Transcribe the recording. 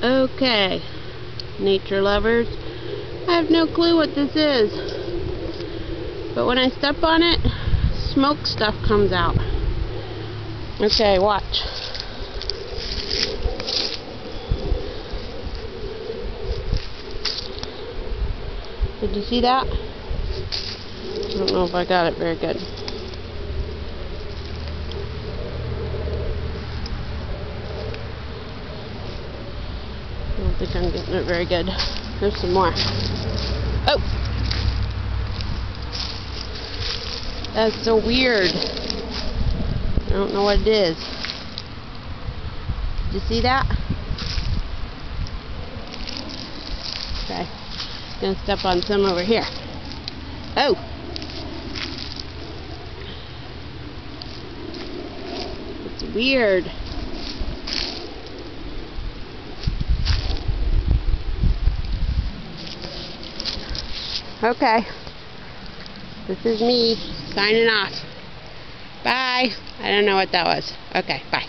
Okay, nature lovers, I have no clue what this is, but when I step on it, smoke stuff comes out. Okay, watch. Did you see that? I don't know if I got it very good. I don't think I'm getting it very good. There's some more. Oh! That's so weird. I don't know what it is. Did you see that? Okay. Gonna step on some over here. Oh! It's weird. Okay. This is me signing off. Bye. I don't know what that was. Okay, bye.